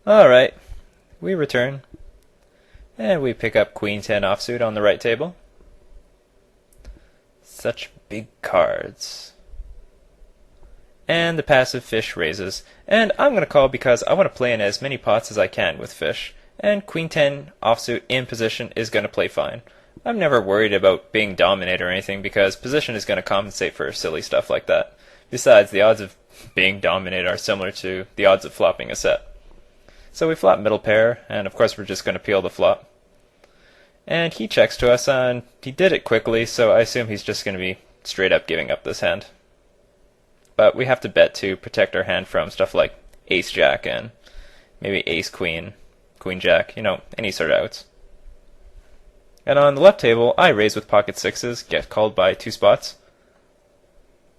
Alright, we return, and we pick up Queen 10 offsuit on the right table. Such big cards. And the passive fish raises, and I'm going to call because I want to play in as many pots as I can with fish, and Queen 10 offsuit in position is going to play fine. I'm never worried about being dominated or anything because position is going to compensate for silly stuff like that. Besides, the odds of being dominated are similar to the odds of flopping a set. So we flop middle pair, and of course we're just going to peel the flop. And he checks to us, and he did it quickly, so I assume he's just going to be straight up giving up this hand. But we have to bet to protect our hand from stuff like ace-jack and maybe ace-queen, queen-jack, any sort of outs. And on the left table, I raise with pocket sixes, get called by 2 spots.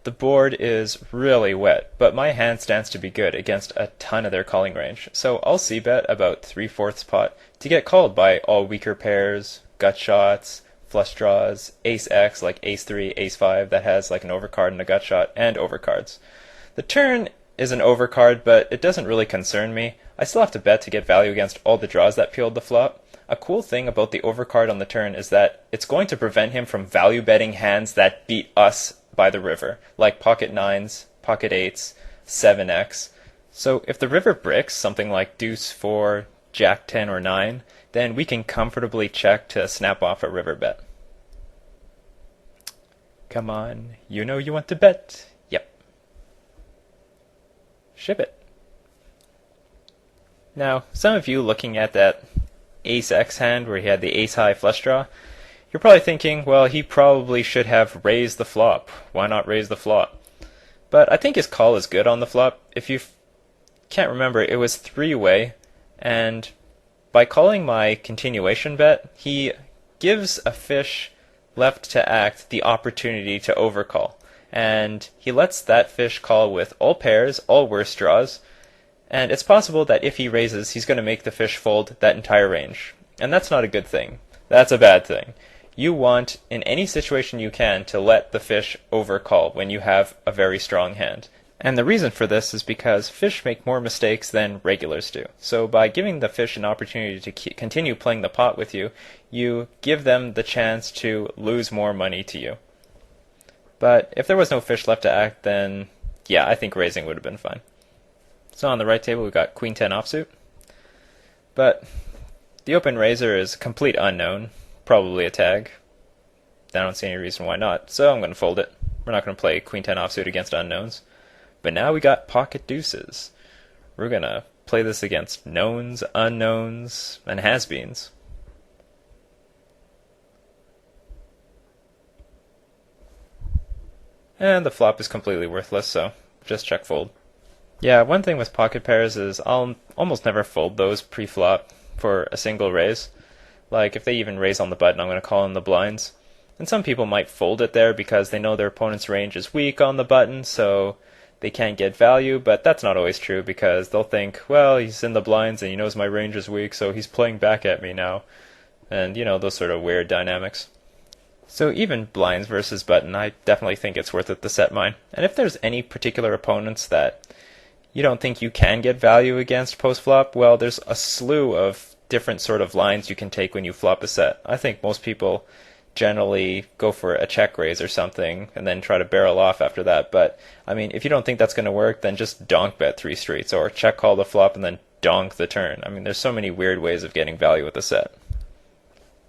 The board is really wet, but my hand stands to be good against a ton of their calling range, so I'll c-bet about 3/4 pot to get called by all weaker pairs, gut shots, flush draws, ace-x like ace-3, ace-5 that has like an overcard and a gut shot, and overcards. The turn is an overcard, but it doesn't really concern me. I still have to bet to get value against all the draws that peeled the flop. A cool thing about the overcard on the turn is that it's going to prevent him from value betting hands that beat us by the river, like pocket 9s, pocket 8s, 7x. So if the river bricks something like deuce 4, jack 10 or 9, then we can comfortably check to snap off a river bet. Come on, you know you want to bet. Yep. Ship it. Now, some of you looking at that ace-x hand where he had the ace-high flush draw, you're probably thinking, well, he probably should have raised the flop. Why not raise the flop? But I think his call is good on the flop. If you can't remember, it was 3-way, and by calling my continuation bet, he gives a fish left to act the opportunity to overcall. And he lets that fish call with all pairs, all worst draws, and it's possible that if he raises, he's going to make the fish fold that entire range. And that's not a good thing. That's a bad thing. You want, in any situation you can, to let the fish overcall when you have a very strong hand. And the reason for this is because fish make more mistakes than regulars do. So by giving the fish an opportunity to continue playing the pot with you, you give them the chance to lose more money to you. But if there was no fish left to act, then yeah, I think raising would have been fine. So on the right table we've got Queen 10 offsuit. But the open raiser is a complete unknown. Probably a tag. I don't see any reason why not, so I'm going to fold it. We're not going to play Queen 10 offsuit against unknowns. But now we got pocket deuces. We're going to play this against knowns, unknowns, and has-beens. And the flop is completely worthless, so just check fold. Yeah, one thing with pocket pairs is I'll almost never fold those pre-flop for a single raise. Like, if they even raise on the button, I'm going to call in the blinds. And some people might fold it there because they know their opponent's range is weak on the button, so they can't get value, but that's not always true because they'll think, well, he's in the blinds and he knows my range is weak, so he's playing back at me now. And, those sort of weird dynamics. So even blinds versus button, I definitely think it's worth it to set mine. And if there's any particular opponents that you don't think you can get value against post-flop, well, there's a slew of different sort of lines you can take when you flop a set. I think most people generally go for a check raise or something and then try to barrel off after that. But, I mean, if you don't think that's going to work, then just donk bet 3 streets or check call the flop and then donk the turn. I mean, there's so many weird ways of getting value with a set.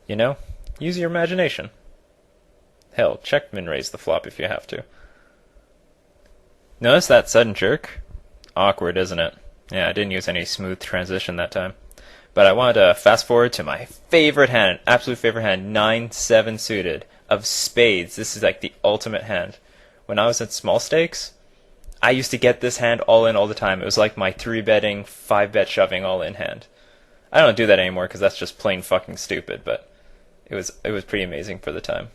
Use your imagination. Hell, check min raise the flop if you have to. Notice that sudden jerk? Awkward, isn't it? Yeah, I didn't use any smooth transition that time. But I wanted to fast forward to my favorite hand, absolute favorite hand, 9-7 suited of spades. This is like the ultimate hand. When I was at small stakes, I used to get this hand all in all the time. It was like my 3-betting, 5-bet shoving all in hand. I don't do that anymore because that's just plain fucking stupid, but it was pretty amazing for the time.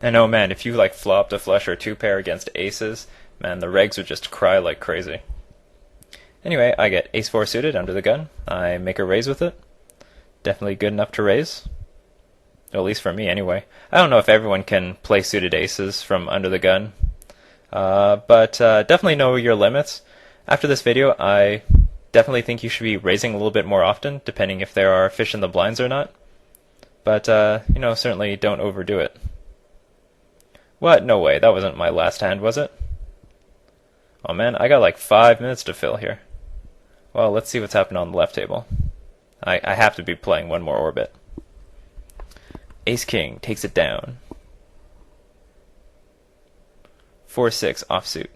And oh man, if you like flopped a flush or 2-pair against aces, man, the regs would just cry like crazy. Anyway, I get ace-4 suited under the gun. I make a raise with it. Definitely good enough to raise. At least for me, anyway. I don't know if everyone can play suited aces from under the gun. But definitely know your limits. After this video, I definitely think you should be raising a little bit more often, depending if there are fish in the blinds or not. But, certainly don't overdo it. What? No way, that wasn't my last hand, was it? Oh man, I got like 5 minutes to fill here. Well, let's see what's happening on the left table. I have to be playing one more orbit. Ace-King takes it down. 4-6 offsuit.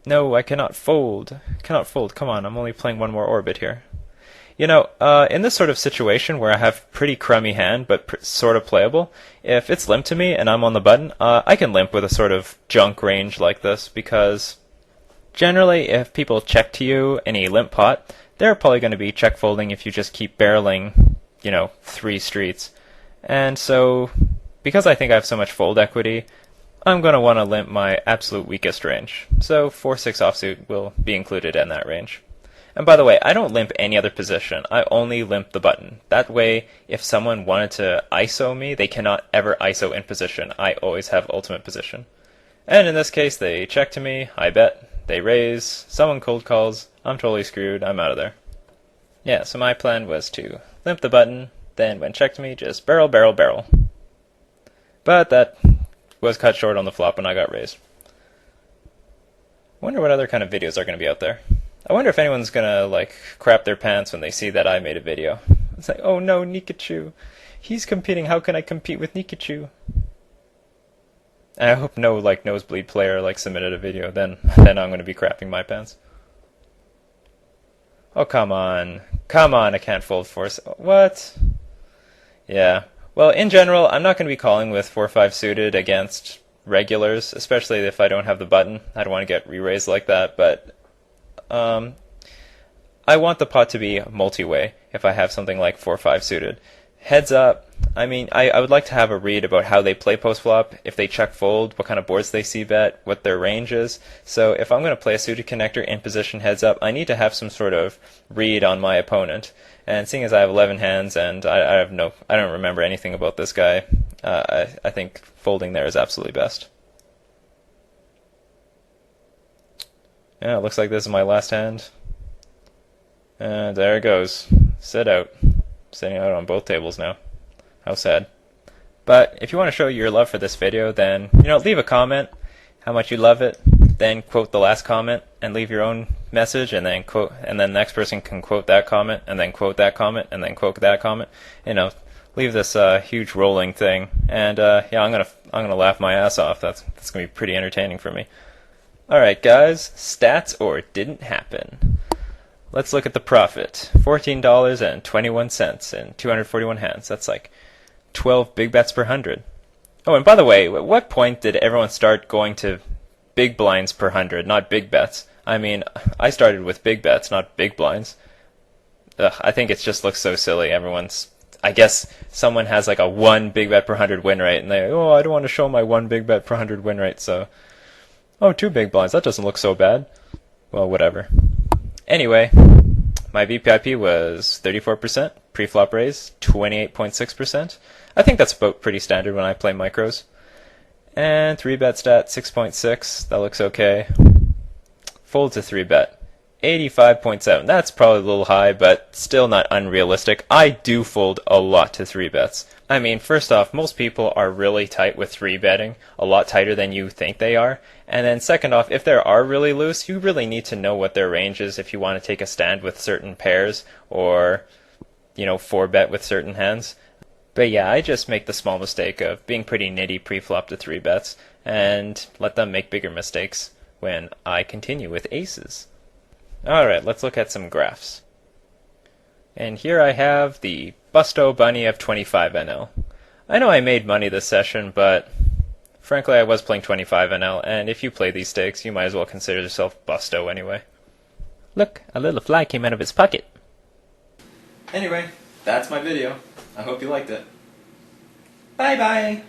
No, I cannot fold. Cannot fold. Come on, I'm only playing one more orbit here. In this sort of situation where I have pretty crummy hand, but sort of playable, if it's limp to me and I'm on the button, I can limp with a sort of junk range like this, because generally if people check to you in a limp pot, they're probably going to be check folding if you just keep barreling, 3 streets. And so, because I think I have so much fold equity, I'm going to want to limp my absolute weakest range. So 4-6 offsuit will be included in that range. And by the way, I don't limp any other position. I only limp the button. That way, if someone wanted to ISO me, they cannot ever ISO in position. I always have ultimate position. And in this case, they check to me, I bet, they raise, someone cold calls, I'm totally screwed, I'm out of there. Yeah, so my plan was to limp the button, then when checked to me, just barrel, barrel, barrel. But that was cut short on the flop when I got raised. I wonder what other kind of videos are going to be out there. I wonder if anyone's going to, crap their pants when they see that I made a video. It's like, oh no, Nikachu. He's competing, how can I compete with Nikachu? And I hope no, nosebleed player, submitted a video, then I'm going to be crapping my pants. Oh, come on. Come on, I can't fold force. What? Yeah. Well, in general, I'm not going to be calling with 4-5 suited against regulars, especially if I don't have the button. I don't want to get re-raised like that, but I want the pot to be multi-way if I have something like 4-5 suited. Heads up, I would like to have a read about how they play post-flop, if they check fold, what kind of boards they see bet, what their range is. So if I'm going to play a suited connector in position heads up, I need to have some sort of read on my opponent. And seeing as I have 11 hands and I don't remember anything about this guy, I think folding there is absolutely best. Yeah, it looks like this is my last hand. And there it goes. Sit out. Sitting out on both tables now. How sad. But if you want to show your love for this video, then, leave a comment how much you love it, then quote the last comment and leave your own message, and then the next person can quote that comment, and then quote that comment, and then quote that comment. Leave this huge rolling thing. And I'm gonna laugh my ass off. That's gonna be pretty entertaining for me. Alright guys, stats or didn't happen. Let's look at the profit. $14.21 in 241 hands. That's like 12 big bets per 100. Oh, and by the way, at what point did everyone start going to big blinds per 100, not big bets? I started with big bets, not big blinds. I think it just looks so silly. I guess someone has like a 1 big bet per 100 win rate, and I don't want to show my 1 big bet per 100 win rate, so 2 big blinds, that doesn't look so bad. Well, whatever. Anyway, my VPIP was 34%, pre-flop raise 28.6%. I think that's about pretty standard when I play micros. And 3-bet stat 6.6, that looks okay. Fold to 3-bet 85.7, that's probably a little high, but still not unrealistic. I do fold a lot to 3-bets. First off, most people are really tight with 3-betting, a lot tighter than you think they are. And then second off, if they are really loose, you really need to know what their range is if you want to take a stand with certain pairs, or 4-bet with certain hands. But yeah, I just make the small mistake of being pretty nitty pre-flop to 3-bets, and let them make bigger mistakes when I continue with aces. Alright, let's look at some graphs. And here I have the Busto Bunny of 25 NL. I know I made money this session, but frankly I was playing 25 NL, and if you play these stakes, you might as well consider yourself Busto anyway. Look, a little fly came out of his pocket. Anyway, that's my video. I hope you liked it. Bye bye!